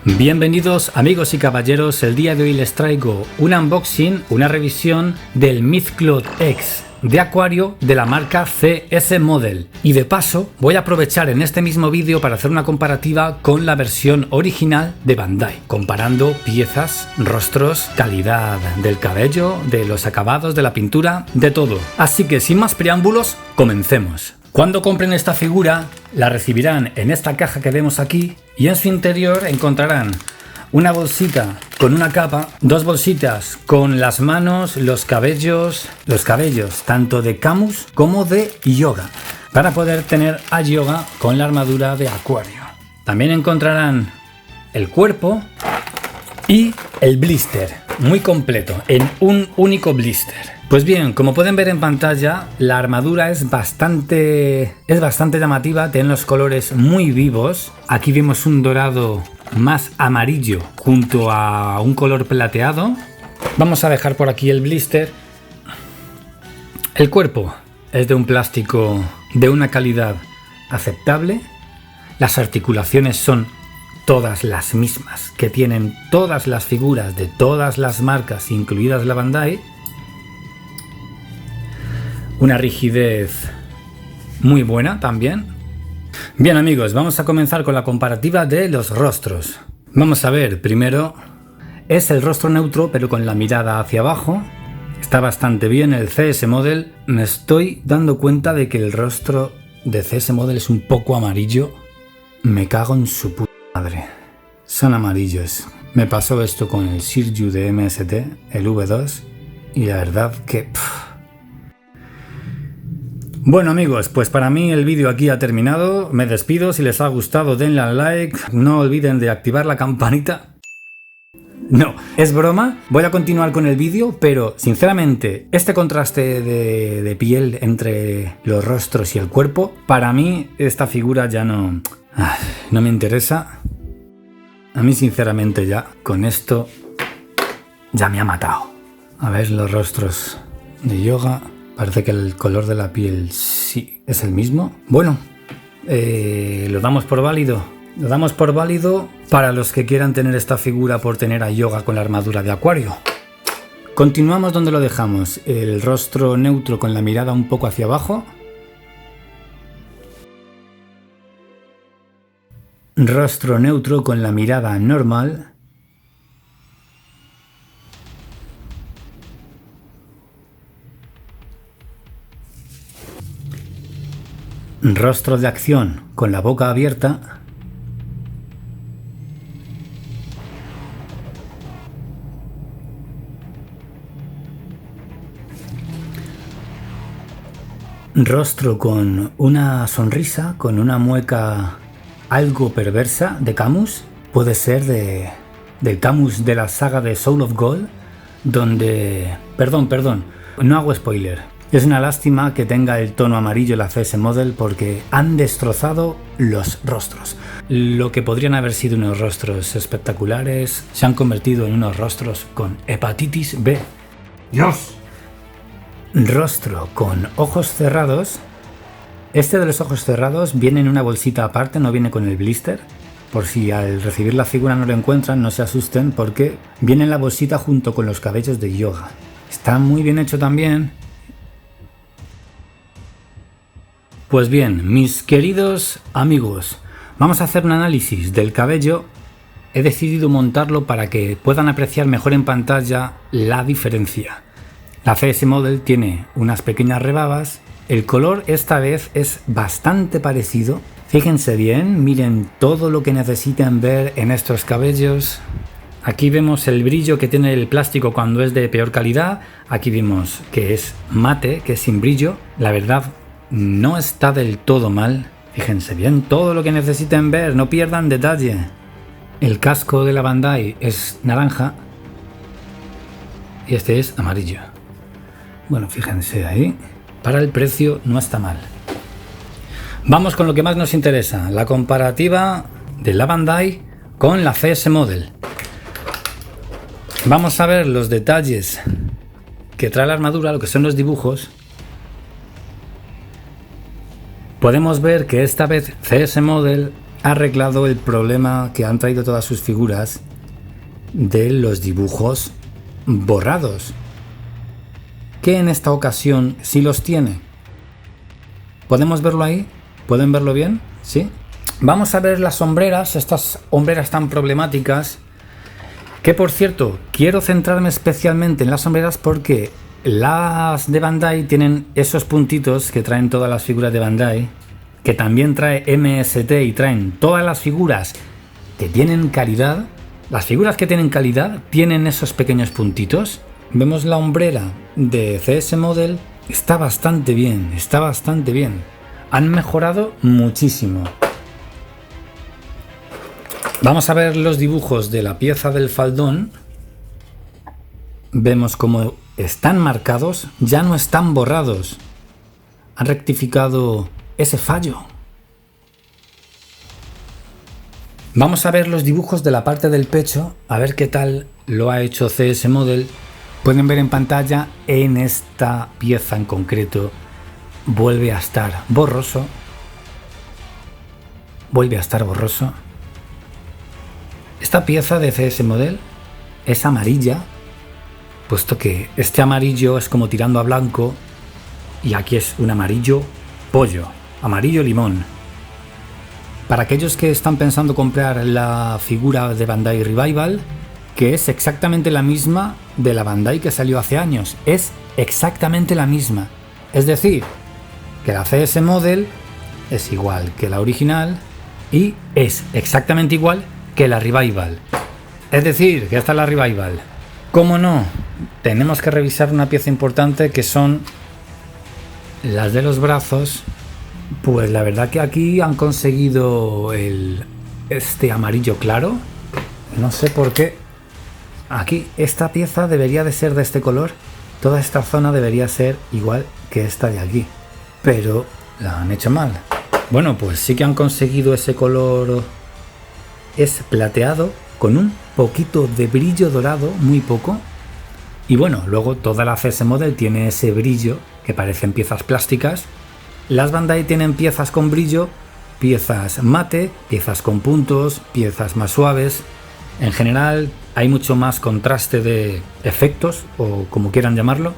Bienvenidos amigos y caballeros, el día de hoy les traigo un unboxing, una revisión del Mythcloth X de acuario de la marca CS Model, y de paso voy a aprovechar en este mismo vídeo para hacer una comparativa con la versión original de Bandai, comparando piezas, rostros, calidad del cabello, de los acabados, de la pintura, de todo. Así que sin más preámbulos, comencemos. Cuando compren esta figura, la recibirán en esta caja que vemos aquí y en su interior encontrarán una bolsita con una capa, dos bolsitas con las manos, los cabellos tanto de Camus como de Yoga, para poder tener a Yoga con la armadura de acuario. También encontrarán el cuerpo y el blister, muy completo, en un único blister. Pues bien, como pueden ver en pantalla, la armadura es bastante llamativa, tiene los colores muy vivos. Aquí vemos un dorado más amarillo junto a un color plateado. Vamos a dejar por aquí el blister. El cuerpo es de un plástico de una calidad aceptable. Las articulaciones son todas las mismas que tienen todas las figuras de todas las marcas, incluidas la Bandai. Una rigidez muy buena también. Bien amigos, vamos a comenzar con la comparativa de los rostros. Vamos a ver, primero es el rostro neutro pero con la mirada hacia abajo. Está bastante bien el CS Model. Me estoy dando cuenta de que el rostro de CS Model es un poco amarillo. Me cago en su puta madre. Son amarillos. Me pasó esto con el Shiryu de MST, el V2, y la verdad que... Bueno amigos, pues para mí el vídeo aquí ha terminado. Me despido, si les ha gustado denle al like, no olviden de activar la campanita. No, es broma, voy a continuar con el vídeo, pero sinceramente este contraste de piel entre los rostros y el cuerpo, para mí esta figura ya no me interesa. A mí sinceramente ya con esto ya me ha matado. A ver los rostros de Yoga. Parece que el color de la piel sí es el mismo. Bueno, lo damos por válido. Lo damos por válido para los que quieran tener esta figura por tener a Yoga con la armadura de acuario. Continuamos donde lo dejamos. El rostro neutro con la mirada un poco hacia abajo. Rostro neutro con la mirada normal. Rostro de acción con la boca abierta. Rostro con una sonrisa, con una mueca algo perversa de Camus. Puede ser del Camus de la saga de Soul of Gold, donde... Perdón, no hago spoiler. Es una lástima que tenga el tono amarillo la CS Model porque han destrozado los rostros. Lo que podrían haber sido unos rostros espectaculares se han convertido en unos rostros con hepatitis B. ¡Dios! Rostro con ojos cerrados. Este de los ojos cerrados viene en una bolsita aparte, no viene con el blister. Por si al recibir la figura no lo encuentran, no se asusten porque viene en la bolsita junto con los cabellos de Yoga. Está muy bien hecho también. Pues bien, mis queridos amigos, vamos a hacer un análisis del cabello. He decidido montarlo para que puedan apreciar mejor en pantalla la diferencia. La CS Model tiene unas pequeñas rebabas. El color esta vez es bastante parecido. Fíjense bien, miren todo lo que necesitan ver en estos cabellos. Aquí vemos el brillo que tiene el plástico cuando es de peor calidad. Aquí vemos que es mate, que es sin brillo. La verdad, no está del todo mal. Fíjense bien todo lo que necesiten ver, no pierdan detalle. El casco de la Bandai es naranja y este es amarillo. Bueno, fíjense ahí. Para el precio no está mal. Vamos con lo que más nos interesa, la comparativa de la Bandai con la CS Model. Vamos a ver los detalles que trae la armadura, lo que son los dibujos. Podemos ver que esta vez CS Model ha arreglado el problema que han traído todas sus figuras de los dibujos borrados, que en esta ocasión sí los tiene. ¿Podemos verlo ahí? ¿Pueden verlo bien? ¿Sí? Vamos a ver las sombreras, estas hombreras tan problemáticas, que por cierto, quiero centrarme especialmente en las sombreras porque las de Bandai tienen esos puntitos que traen todas las figuras de Bandai, que también trae MST y traen todas las figuras que tienen calidad. Las figuras que tienen calidad tienen esos pequeños puntitos. Vemos la hombrera de CS Model, está bastante bien, está bastante bien. Han mejorado muchísimo. Vamos a ver los dibujos de la pieza del faldón. Vemos cómo están marcados, ya no están borrados. Han rectificado ese fallo. Vamos a ver los dibujos de la parte del pecho, a ver qué tal lo ha hecho CS Model. Pueden ver en pantalla, en esta pieza en concreto vuelve a estar borroso. Vuelve a estar borroso. Esta pieza de CS Model es amarilla, puesto que este amarillo es como tirando a blanco y aquí es un amarillo pollo, amarillo limón. Para aquellos que están pensando comprar la figura de Bandai Revival, que es exactamente la misma de la Bandai que salió hace años, es exactamente la misma. Es decir, que la CS Model es igual que la original y es exactamente igual que la Revival. Es decir, que esta es la Revival. ¿Cómo no? Tenemos que revisar una pieza importante que son las de los brazos. Pues la verdad que aquí han conseguido este amarillo claro. No sé por qué. Aquí esta pieza debería de ser de este color. Toda esta zona debería ser igual que esta de aquí. Pero la han hecho mal. Bueno, pues sí que han conseguido ese color. Es plateado con un poquito de brillo dorado, muy poco. Y bueno, luego toda la CS Model tiene ese brillo que parecen piezas plásticas. Las Bandai tienen piezas con brillo, piezas mate, piezas con puntos, piezas más suaves. En general hay mucho más contraste de efectos, o como quieran llamarlo.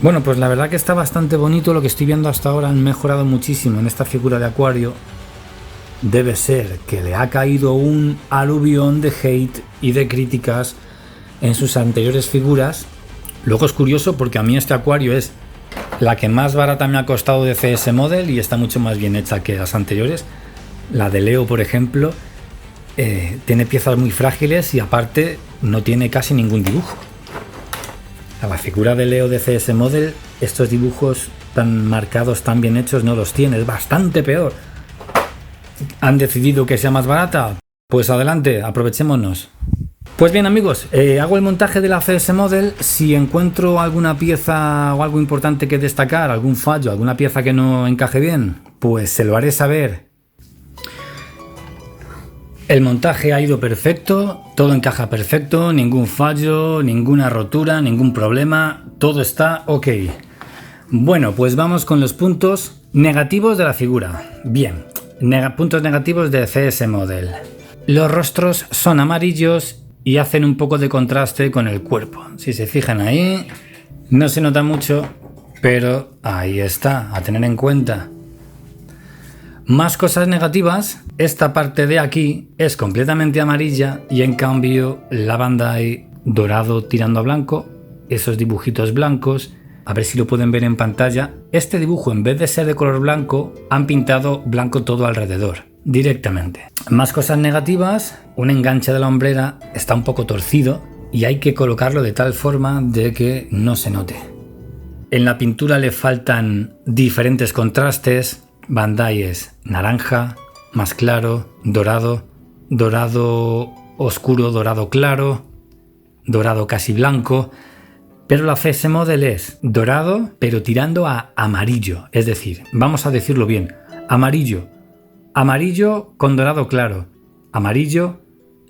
Bueno, pues la verdad que está bastante bonito lo que estoy viendo hasta ahora. Han mejorado muchísimo en esta figura de acuario. Debe ser que le ha caído un aluvión de hate y de críticas en sus anteriores figuras. Luego es curioso porque a mí este acuario es la que más barata me ha costado de CS Model y está mucho más bien hecha que las anteriores. La de Leo, por ejemplo, tiene piezas muy frágiles y aparte no tiene casi ningún dibujo. A la figura de Leo de CS Model, estos dibujos tan marcados, tan bien hechos, no los tiene, es bastante peor. ¿Han decidido que sea más barata? Pues adelante, aprovechémonos. Pues bien amigos, hago el montaje de la CS Model. Si encuentro alguna pieza o algo importante que destacar, algún fallo, alguna pieza que no encaje bien, pues se lo haré saber. El montaje ha ido perfecto, todo encaja perfecto, ningún fallo, ninguna rotura, ningún problema, todo está ok. Bueno, pues vamos con los puntos negativos de la figura. Bien, puntos negativos de CS Model. Los rostros son amarillos y hacen un poco de contraste con el cuerpo. Si se fijan ahí, no se nota mucho, pero ahí está, a tener en cuenta. Más cosas negativas, esta parte de aquí es completamente amarilla y en cambio la Bandai dorado tirando a blanco, esos dibujitos blancos, a ver si lo pueden ver en pantalla, este dibujo en vez de ser de color blanco, han pintado blanco todo alrededor, directamente. Más cosas negativas, un enganche de la hombrera está un poco torcido y hay que colocarlo de tal forma de que no se note. En la pintura le faltan diferentes contrastes. Bandai es naranja, más claro, dorado, dorado oscuro, dorado claro, dorado casi blanco, pero la CS Model es dorado pero tirando a amarillo, es decir, vamos a decirlo bien, amarillo, amarillo con dorado claro, amarillo,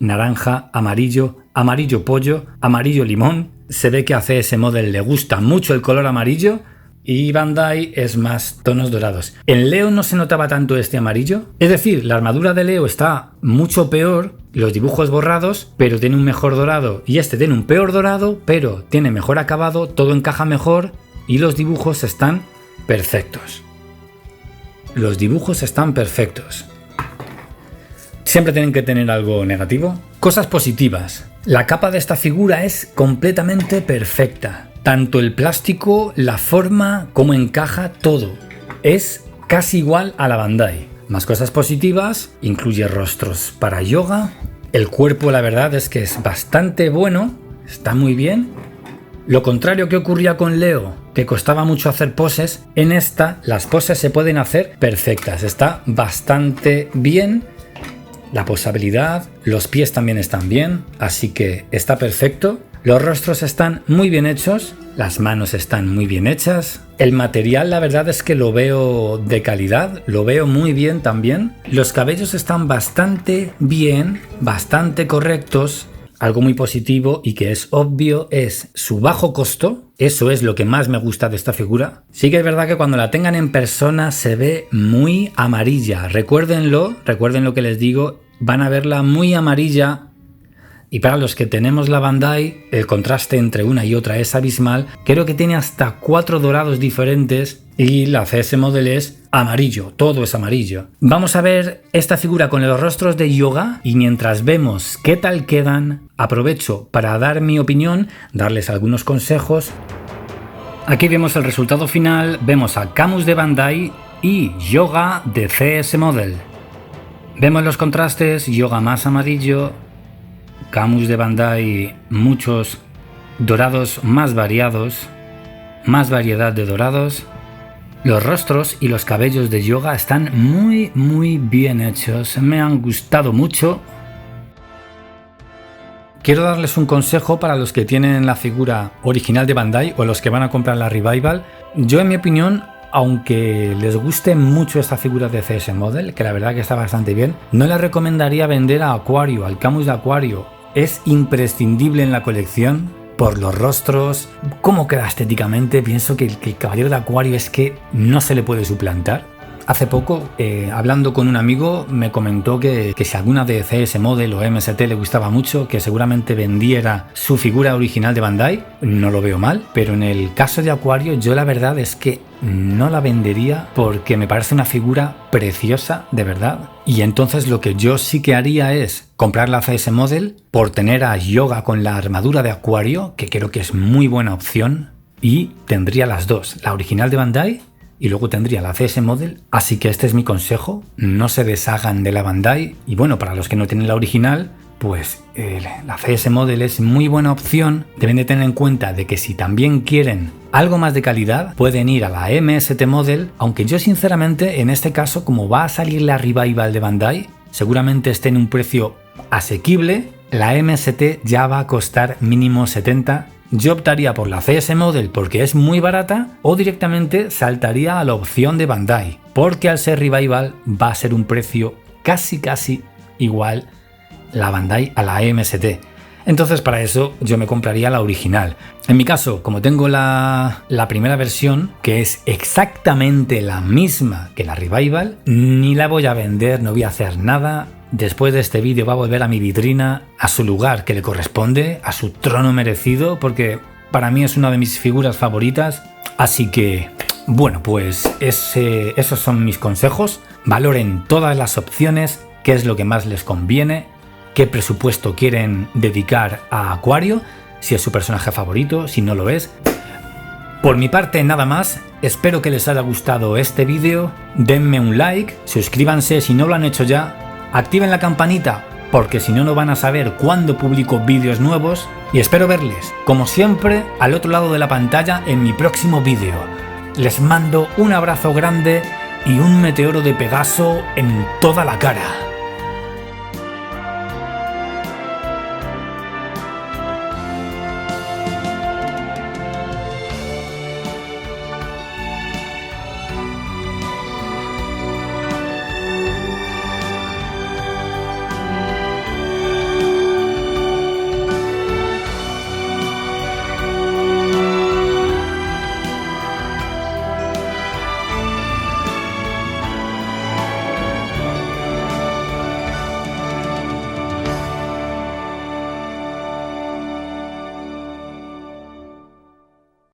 naranja, amarillo, amarillo pollo, amarillo limón. Se ve que a CS Model le gusta mucho el color amarillo, y Bandai es más tonos dorados. En Leo no se notaba tanto este amarillo, es decir, la armadura de Leo está mucho peor, los dibujos borrados, pero tiene un mejor dorado, y este tiene un peor dorado, pero tiene mejor acabado, todo encaja mejor y los dibujos están perfectos. Los dibujos están perfectos. Siempre tienen que tener algo negativo. Cosas positivas. La capa de esta figura es completamente perfecta. Tanto el plástico, la forma, cómo encaja, todo. Es casi igual a la Bandai. Más cosas positivas, incluye rostros para yoga. El cuerpo, la verdad es que es bastante bueno, está muy bien. Lo contrario que ocurría con Leo, que costaba mucho hacer poses, en esta las poses se pueden hacer perfectas. Está bastante bien. La posabilidad, los pies también están bien, así que está perfecto. Los rostros están muy bien hechos, las manos están muy bien hechas. El material, la verdad es que lo veo de calidad, lo veo muy bien también. Los cabellos están bastante bien, bastante correctos. Algo muy positivo y que es obvio es su bajo costo. Eso es lo que más me gusta de esta figura. Sí que es verdad que cuando la tengan en persona se ve muy amarilla. Recuerden lo que les digo, van a verla muy amarilla. Y para los que tenemos la Bandai, el contraste entre una y otra es abismal. Creo que tiene hasta 4 dorados diferentes y la CS Model es amarillo, todo es amarillo. Vamos a ver esta figura con los rostros de yoga y mientras vemos qué tal quedan, aprovecho para dar mi opinión, darles algunos consejos. Aquí vemos el resultado final, vemos a Camus de Bandai y Yoga de CS Model. Vemos los contrastes, Yoga más amarillo, Camus de Bandai muchos dorados más variados, más variedad de dorados. Los rostros y los cabellos de Yoga están muy bien hechos, me han gustado mucho. Quiero darles un consejo para los que tienen la figura original de Bandai o los que van a comprar la Revival. Yo, en mi opinión, aunque les guste mucho esta figura de CS Model, que la verdad que está bastante bien, no les recomendaría vender a Aquario, al Camus de Aquario. Es imprescindible en la colección por los rostros, cómo queda estéticamente. Pienso que el caballero de Aquario es que no se le puede suplantar. Hace poco, hablando con un amigo, me comentó que si alguna de CS Model o MST le gustaba mucho, que seguramente vendiera su figura original de Bandai. No lo veo mal, pero en el caso de Aquario, yo la verdad es que no la vendería porque me parece una figura preciosa, de verdad. Y entonces lo que yo sí que haría es comprar la CS Model por tener a Yoga con la armadura de Aquario, que creo que es muy buena opción, y tendría las dos, la original de Bandai y luego tendría la CS Model, así que este es mi consejo, no se deshagan de la Bandai. Y bueno, para los que no tienen la original, pues la CS Model es muy buena opción. Deben de tener en cuenta de que si también quieren algo más de calidad, pueden ir a la MST Model, aunque yo sinceramente en este caso, como va a salir la Revival de Bandai, seguramente esté en un precio asequible. La MST ya va a costar mínimo 70. Yo optaría por la CS Model porque es muy barata o directamente saltaría a la opción de Bandai, porque al ser Revival va a ser un precio casi igual la Bandai a la MST. Entonces para eso yo me compraría la original. En mi caso, como tengo la primera versión, que es exactamente la misma que la Revival, ni la voy a vender, no voy a hacer nada. Después de este vídeo va a volver a mi vitrina, a su lugar que le corresponde, a su trono merecido, porque para mí es una de mis figuras favoritas. Así que, bueno, pues esos son mis consejos. Valoren todas las opciones, qué es lo que más les conviene, qué presupuesto quieren dedicar a Aquario, si es su personaje favorito, si no lo es. Por mi parte nada más, espero que les haya gustado este vídeo, denme un like, suscríbanse si no lo han hecho ya, activen la campanita porque si no, no van a saber cuándo publico vídeos nuevos y espero verles, como siempre, al otro lado de la pantalla en mi próximo vídeo. Les mando un abrazo grande y un meteoro de Pegaso en toda la cara.